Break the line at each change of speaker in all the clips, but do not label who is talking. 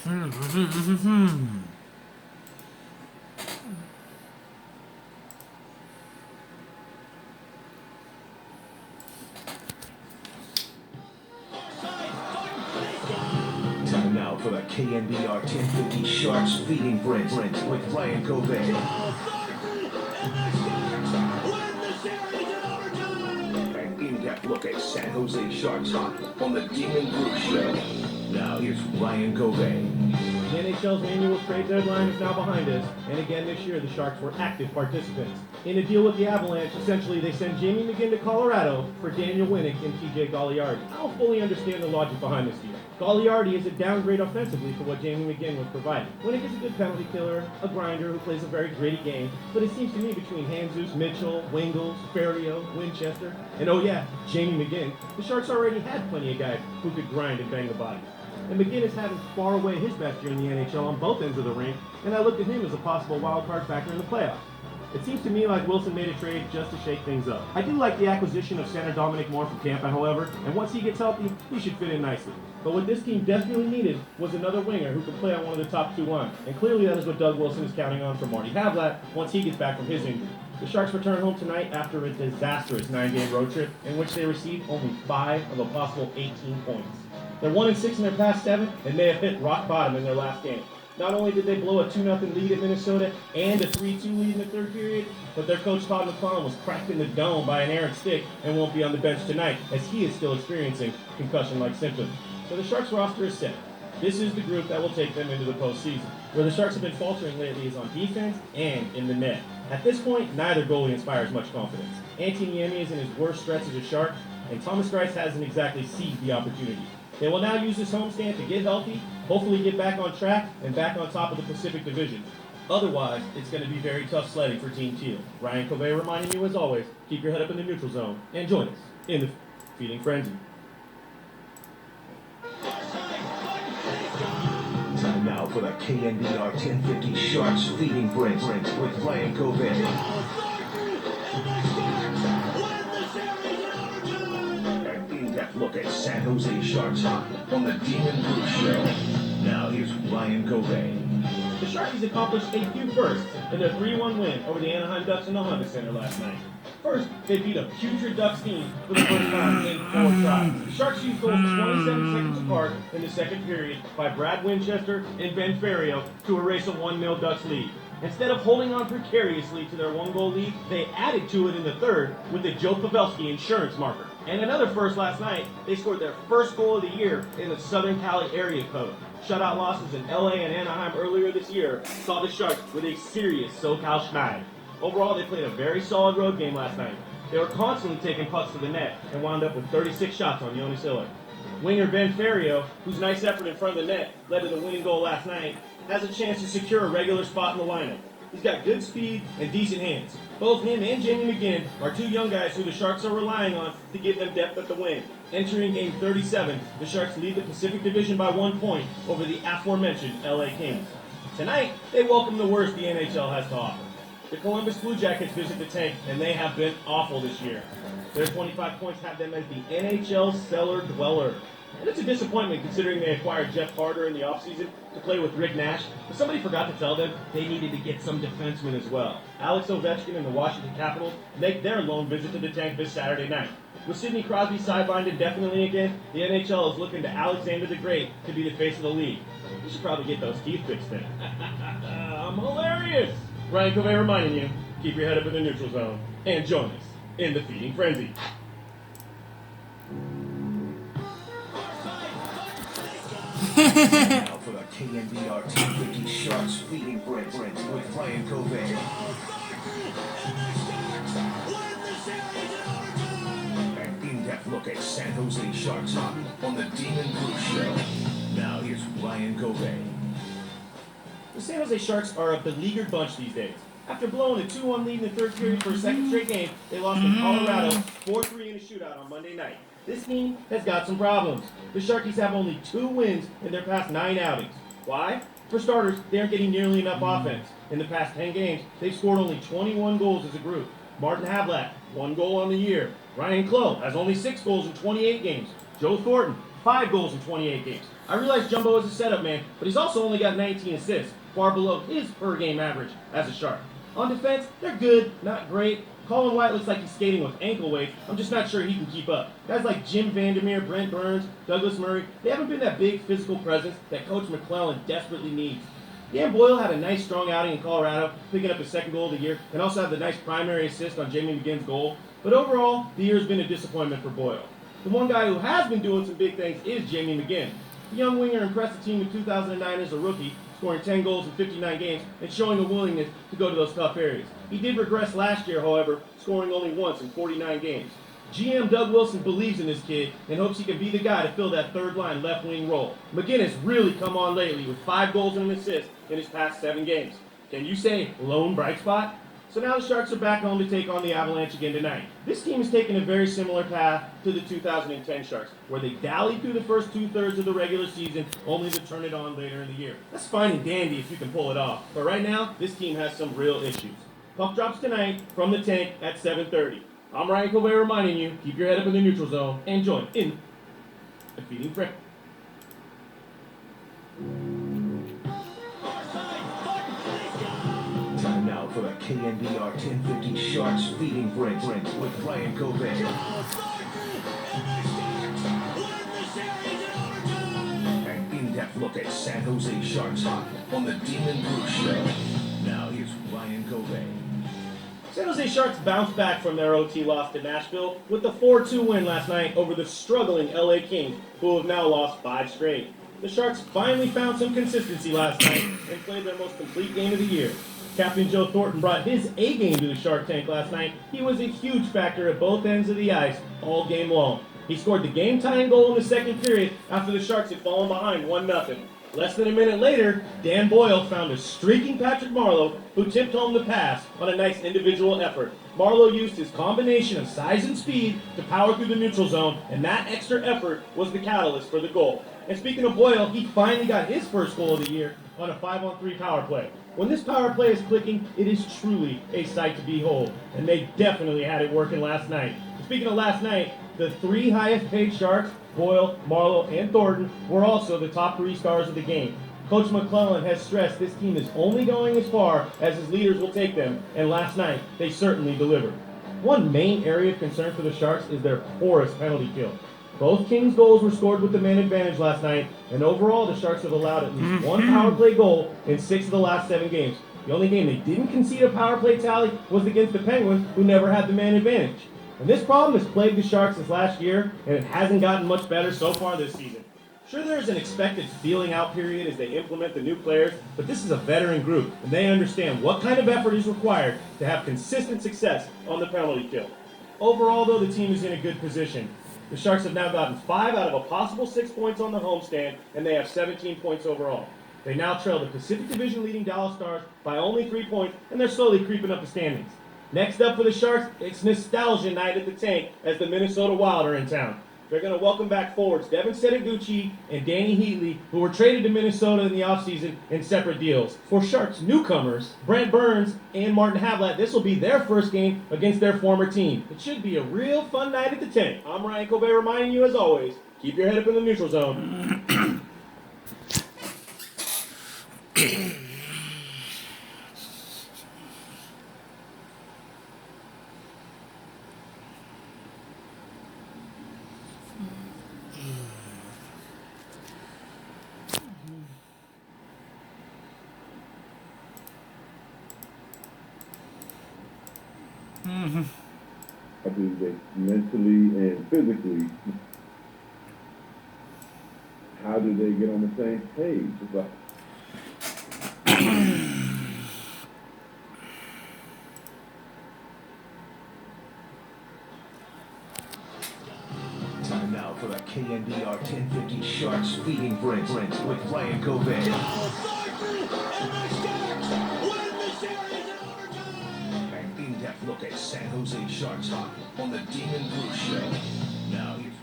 Time now for the KNBR 1050 Sharks Feeding Frenzy with Ryan COVAY. An in-depth look at San Jose Sharks on the Demon Group Show. Now here's Ryan COVAY.
The NHL's annual trade deadline is now behind us, and again this year the Sharks were active participants. In a deal with the Avalanche, essentially they send Jamie McGinn to Colorado for Daniel Winnick and TJ Galiardi. I don't fully understand the logic behind this deal. Galiardi is a downgrade offensively for what Jamie McGinn was providing. Winnick is a good penalty killer, a grinder who plays a very gritty game, but it seems to me between Handzus, Mitchell, Wingels, Ferriero, Winchester, and oh yeah, Jamie McGinn, the Sharks already had plenty of guys who could grind and bang the body. And McGinn is having far away his best year in the NHL on both ends of the rink, and I looked at him as a possible wild card factor in the playoffs. It seems to me like Wilson made a trade just to shake things up. I do like the acquisition of center Dominic Moore from Tampa, however, and once he gets healthy, he should fit in nicely. But what this team desperately needed was another winger who could play on one of the top two lines, and clearly that is what Doug Wilson is counting on from Marty Havlat once he gets back from his injury. The Sharks return home tonight after a disastrous 9-game road trip in which they received only 5 of a possible 18 points. They're 1-6 in their past 7 and may have hit rock bottom in their last game. Not only did they blow a 2-0 lead at Minnesota and a 3-2 lead in the third period, but their coach Todd McClellan was cracked in the dome by an errant stick and won't be on the bench tonight as he is still experiencing concussion-like symptoms. So the Sharks roster is set. This is the group that will take them into the postseason. Where the Sharks have been faltering lately is on defense and in the net. At this point, neither goalie inspires much confidence. Antti Niemi is in his worst stretch as a Shark, and Thomas Greiss hasn't exactly seized the opportunity. They will now use this homestand to get healthy, hopefully get back on track, and back on top of the Pacific Division. Otherwise, it's going to be very tough sledding for Team Teal. Ryan COVAY reminding you, as always, keep your head up in the neutral zone, and join us in the Feeding Frenzy.
Time now for the KNBR 1050 Sharks Feeding Frenzy with Ryan COVAY. Look at San Jose Sharks on the Demon Group Show. Now here's Ryan COVAY.
The Sharkies accomplished a few firsts in their 3-1 win over the Anaheim Ducks in the Honda Center last night. First, they beat a putrid Ducks team for the first time in 4 tries. The Sharks used goals 27 seconds apart in the second period by Brad Winchester and Ben Ferriero to erase a 1-0 Ducks lead. Instead of holding on precariously to their 1-goal lead, they added to it in the third with the Joe Pavelski insurance marker. And another first last night, they scored their first goal of the year in the Southern Cali area code. Shutout losses in LA and Anaheim earlier this year saw the Sharks with a serious SoCal schneid. Overall, they played a very solid road game last night. They were constantly taking pucks to the net and wound up with 36 shots on Jonas Hiller. Winger Ben Ferriero, whose nice effort in front of the net led to the winning goal last night, has a chance to secure a regular spot in the lineup. He's got good speed and decent hands. Both him and Jamie McGinn are 2 young guys who the Sharks are relying on to give them depth at the wing. Entering Game 37, the Sharks lead the Pacific Division by 1 point over the aforementioned LA Kings. Tonight, they welcome the worst the NHL has to offer. The Columbus Blue Jackets visit the tank, and they have been awful this year. Their 25 points have them as the NHL cellar dweller. And it's a disappointment considering they acquired Jeff Carter in the offseason to play with Rick Nash, but somebody forgot to tell them they needed to get some defensemen as well. Alex Ovechkin and the Washington Capitals make their lone visit to the tank this Saturday night. With Sidney Crosby sidelined indefinitely again, the NHL is looking to Alexander the Great to be the face of the league. You should probably get those teeth fixed then. I'm hilarious! Ryan COVAY reminding you, keep your head up in the neutral zone, and join us in the Feeding Frenzy.
Now for the KNBR 1050 Sharks Feeding Frenzy with Ryan COVAY. An in-depth look at San Jose Sharks on the Demon Group Show. Now here's Ryan COVAY.
The San Jose Sharks are a beleaguered bunch these days. After blowing a 2-1 lead in the third period for a second straight game, they lost to Colorado 4-3 in a shootout on Monday night. This team has got some problems. The Sharkies have only 2 wins in their past 9 outings. Why? For starters, they aren't getting nearly enough offense. In the past 10 games, they've scored only 21 goals as a group. Martin Havlat, 1 goal on the year. Ryan Clough has only 6 goals in 28 games. Joe Thornton, 5 goals in 28 games. I realize Jumbo is a setup man, but he's also only got 19 assists, far below his per-game average as a Shark. On defense, they're good, not great. Colin White looks like he's skating with ankle weights. I'm just not sure he can keep up. Guys like Jim Vandermeer, Brent Burns, Douglas Murray, they haven't been that big physical presence that Coach McClellan desperately needs. Dan Boyle had a nice strong outing in Colorado, picking up his second goal of the year, and also had the nice primary assist on Jamie McGinn's goal. But overall, the year's been a disappointment for Boyle. The one guy who has been doing some big things is Jamie McGinn. The young winger impressed the team in 2009 as a rookie, scoring 10 goals in 59 games and showing a willingness to go to those tough areas. He did regress last year, however, scoring only once in 49 games. GM Doug Wilson believes in this kid and hopes he can be the guy to fill that third-line left-wing role. McGinn has really come on lately with 5 goals and an assist in his past 7 games. Can you say lone bright spot? So now the Sharks are back home to take on the Avalanche again tonight. This team has taken a very similar path to the 2010 Sharks, where they dallied through the first 2/3 of the regular season, only to turn it on later in the year. That's fine and dandy if you can pull it off, but right now, this team has some real issues. Puck drops tonight from the tank at 7:30. I'm Ryan COVAY reminding you, keep your head up in the neutral zone and join in the feeding frenzy.
Time now for the KNBR 1050 Sharks Feeding Frenzy with Ryan COVAY. An in-depth look at San Jose Sharks hockey on the Demon Bruce Show. Now here's Ryan COVAY.
San Jose Sharks bounced back from their OT loss to Nashville with the 4-2 win last night over the struggling LA Kings, who have now lost 5 straight. The Sharks finally found some consistency last night and played their most complete game of the year. Captain Joe Thornton brought his A game to the Shark tank last night. He was a huge factor at both ends of the ice all game long. He scored the game-tying goal in the second period after the Sharks had fallen behind 1-0. Less than a minute later, Dan Boyle found a streaking Patrick Marleau who tipped home the pass on a nice individual effort. Marleau used his combination of size and speed to power through the neutral zone, and that extra effort was the catalyst for the goal. And speaking of Boyle, he finally got his first goal of the year on a 5-on-3 power play. When this power play is clicking, it is truly a sight to behold, and they definitely had it working last night. Speaking of last night, the 3 highest paid Sharks, Boyle, Marleau, and Thornton, were also the top 3 stars of the game. Coach McClellan has stressed this team is only going as far as his leaders will take them, and last night they certainly delivered. One main area of concern for the Sharks is their poorest penalty kill. Both Kings goals were scored with the man advantage last night, and overall the Sharks have allowed at least 1 power play goal in 6 of the last 7 games. The only game they didn't concede a power play tally was against the Penguins, who never had the man advantage. And this problem has plagued the Sharks since last year, and it hasn't gotten much better so far this season. Sure, there's an expected feeling out period as they implement the new players, but this is a veteran group, and they understand what kind of effort is required to have consistent success on the penalty kill. Overall, though, the team is in a good position. The Sharks have now gotten 5 out of a possible 6 points on the homestand, and they have 17 points overall. They now trail the Pacific Division leading Dallas Stars by only 3 points, and they're slowly creeping up the standings. Next up for the Sharks, it's nostalgia night at the tank as the Minnesota Wild are in town. They're going to welcome back forwards Devin Setoguchi and Danny Heatley, who were traded to Minnesota in the offseason in separate deals. For Sharks newcomers, Brent Burns and Martin Havlat, this will be their first game against their former team. It should be a real fun night at the tank. I'm Ryan COVAY reminding you, as always, keep your head up in the neutral zone.
I believe that mentally and physically, how do they get on the same page? It's like,
Time now for the KNBR 1050 Sharks Feeding Frenzy with Ryan COVAY. An in-depth look at San Jose Sharks hockey on the Demon Bruce Show. Now here's...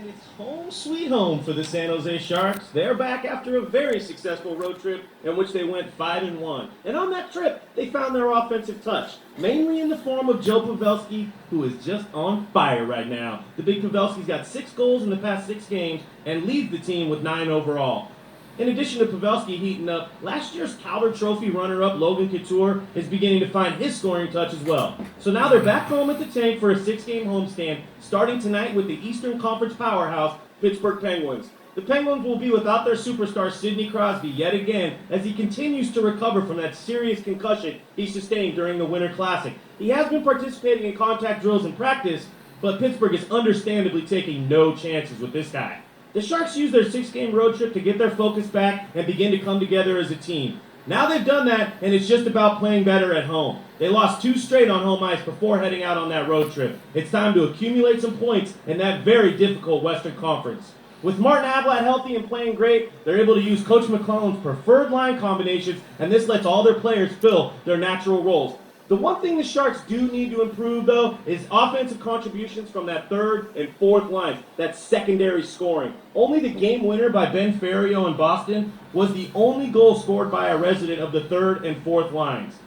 And it's home sweet home for the San Jose Sharks. They're back after a very successful road trip in which they went 5-1. And on that trip, they found their offensive touch, mainly in the form of Joe Pavelski, who is just on fire right now. The big Pavelski's got 6 goals in the past 6 games and leads the team with 9 overall. In addition to Pavelski heating up, last year's Calder Trophy runner-up Logan Couture is beginning to find his scoring touch as well. So now they're back home at the tank for a 6-game homestand, starting tonight with the Eastern Conference powerhouse, Pittsburgh Penguins. The Penguins will be without their superstar Sidney Crosby yet again as he continues to recover from that serious concussion he sustained during the Winter Classic. He has been participating in contact drills in practice, but Pittsburgh is understandably taking no chances with this guy. The Sharks used their 6-game road trip to get their focus back and begin to come together as a team. Now they've done that, and it's just about playing better at home. They lost 2 straight on home ice before heading out on that road trip. It's time to accumulate some points in that very difficult Western Conference. With Martin Havlat healthy and playing great, they're able to use Coach McClellan's preferred line combinations, and this lets all their players fill their natural roles. The one thing the Sharks do need to improve, though, is offensive contributions from that third and fourth line, that secondary scoring. Only the game winner by Ben Ferrio in Boston was the only goal scored by a resident of the third and fourth lines.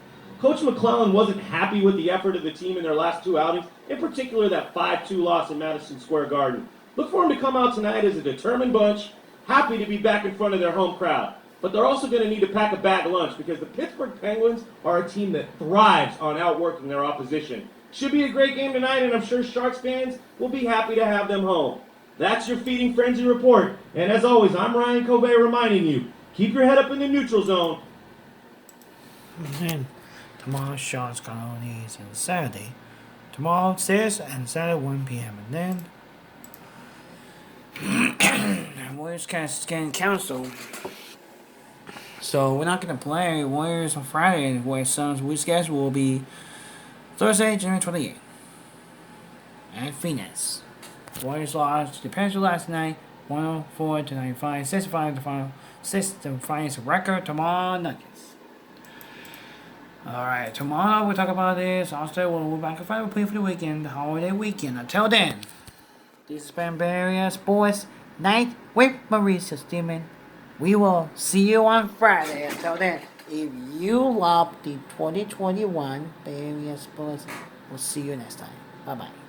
Coach McClellan wasn't happy with the effort of the team in their last 2 outings, in particular that 5-2 loss in Madison Square Garden. Look for them to come out tonight as a determined bunch, happy to be back in front of their home crowd. But they're also going to need to pack a bag lunch because the Pittsburgh Penguins are a team that thrives on outworking their opposition. Should be a great game tonight, and I'm sure Sharks fans will be happy to have them home. That's your Feeding Frenzy report. And as always, I'm Ryan COVAY reminding you, keep your head up in the neutral zone.
And tomorrow's Sharks colonies on Saturday. Tomorrow 6 and Saturday 1 p.m. And then Warriors cast getting canceled. So we're not gonna play Warriors on Friday. Warriors Suns reschedule will be Thursday, January 28th. At Phoenix. Warriors lost to Panthers last night, 104-95, 65 to final, 6 to finals record. Tomorrow Nuggets. Alright, tomorrow we'll talk about this. Also, we'll be back and find a play for the weekend, the holiday weekend. Until then, this is KNBR Sports Night with Mauricio Stillman. We will see you on Friday. Until then, if you love the 2021 Bay Area Sports, we'll see you next time. Bye-bye.